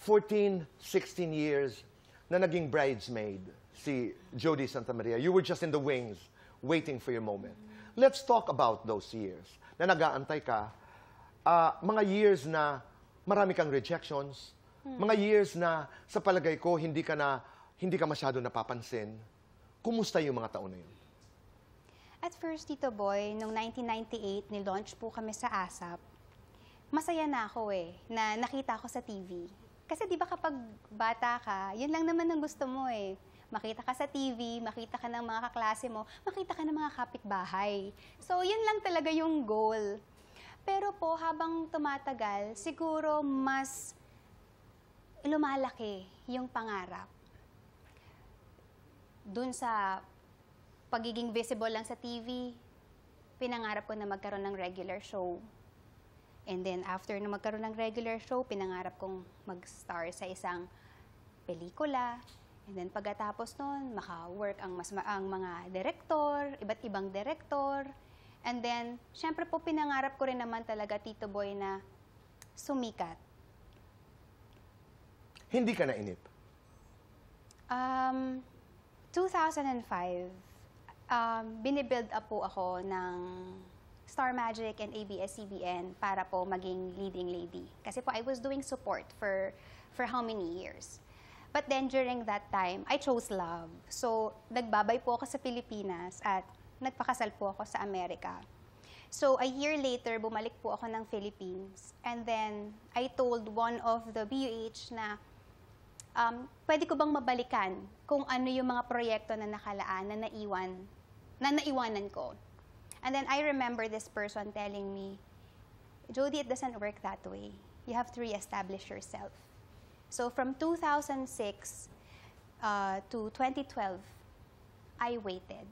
14, 16 years na naging bridesmaid si Jody Santa Maria. You were just in the wings, waiting for your moment. Let's talk about those years na nag-aantay ka. Mga years na marami kang rejections, mga years na sa palagay ko hindi ka masyado napapansin. Kumusta yung mga taon na yun? At first, Tito Boy, noong 1998, nilaunch po kami sa ASAP. Masaya na ako na nakita ko sa TV. Kasi di ba kapag bata ka, yun lang naman ang gusto mo Makita ka sa TV, makita ka ng mga kaklase mo, makita ka ng mga kapitbahay. So, yun lang talaga yung goal. Pero po, habang tumatagal, siguro mas lumalaki yung pangarap. Dun sa pagiging visible lang sa TV, pinangarap ko na magkaroon ng regular show. And then after na magkaroon ng regular show, pinangarap kong mag-star sa isang pelikula. And then pagkatapos nun, maka-work ang mga direktor, iba't ibang direktor. And then, syempre po, pinangarap ko rin naman talaga, Tito Boy, na sumikat. Hindi ka nainip? 2005, binibuild up po ako ng Star Magic and ABS-CBN para po maging leading lady. Kasi po, I was doing support for how many years. But then, during that time, I chose love. So, nagbabay po ako sa Pilipinas at nagpakasal po ako sa Amerika. So, a year later, bumalik po ako ng Philippines. And then, I told one of the BUH na, pwede ko bang mabalikan kung ano yung mga proyekto na nakalaan, na naiwanan ko. And then, I remember this person telling me, Jody, it doesn't work that way. You have to reestablish yourself. So, from 2006 to 2012, I waited.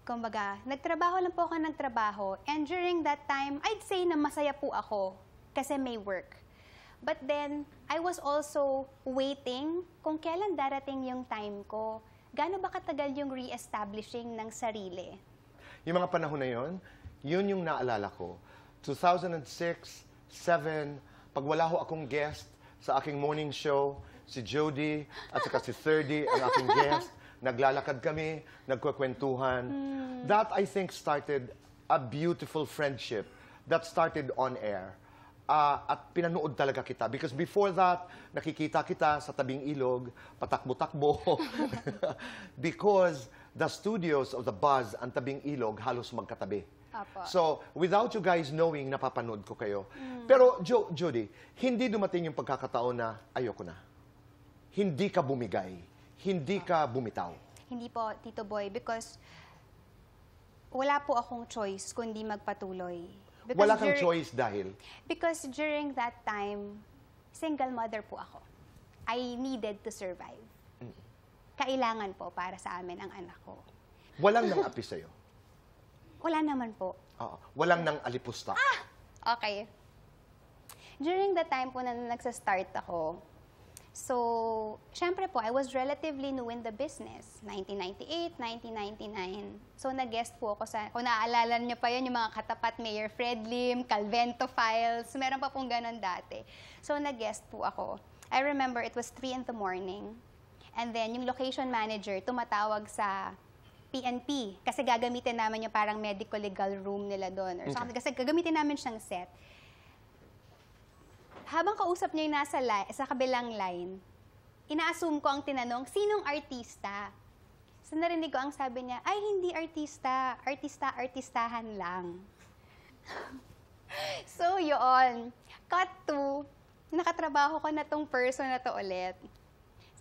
Kumbaga, nagtrabaho lang po ako ng trabaho. And during that time, I'd say na masaya po ako kasi may work. But then, I was also waiting kung kailan darating yung time ko. Gaano ba katagal yung re-establishing ng sarili? Yung mga panahon na yun yung naalala ko. 2006, 2007, pag wala ho akong guest sa aking morning show, si Jody at saka si 30, ang aking guest, naglalakad kami, nagkukwentuhan. That, I think, started a beautiful friendship that started on air. At pinanood talaga kita. Because before that, nakikita kita sa tabing ilog, patakbo-takbo. Because the studios of the Buzz and tabing ilog halos magkatabi. Apo. So, without you guys knowing, napapanood ko kayo. Pero, Jody, hindi dumating yung pagkakataon na ayoko na. Hindi ka bumigay. Hindi ka bumitaw. Hindi po, Tito Boy, because wala po akong choice kundi magpatuloy. Because Wala kang choice dahil? Because during that time, single mother po ako. I needed to survive. Kailangan po para sa amin ang anak ko. Walang nang api sa'yo? Wala naman po. Walang nang alipusta? Okay. During the time po na nagsa-start ako, so, syempre po, I was relatively new in the business. 1998, 1999. So, nag-guest po ako sa, kung naaalala niyo pa yun, yung mga katapat Mayor Fred Lim, Calvento Files, meron pa pong ganun dati. So, nag-guest po ako. I remember it was 3 in the morning. And then, yung location manager, tumatawag sa PNP. Kasi gagamitin namin yung parang medical legal room nila doon. Or something. Kasi gagamitin namin siyang set. Habang kausap niya yung sa kabilang line, ina-assume ko ang tinanong, sinong artista? So narinig ko ang sabi niya, ay hindi artista, artistahan lang. So yun, cut to, nakatrabaho ko na tong person na to ulit.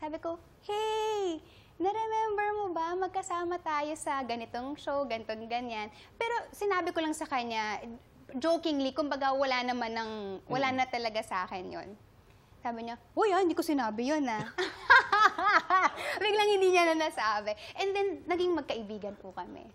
Sabi ko, hey, na-remember mo ba, magkasama tayo sa ganitong show, ganitong ganyan. Pero sinabi ko lang sa kanya, jokingly, kumbaga wala na talaga sa akin yon. Sabi niya, uy, hindi ko sinabi yun, Biglang hindi niya na nasabi. And then, naging magkaibigan po kami.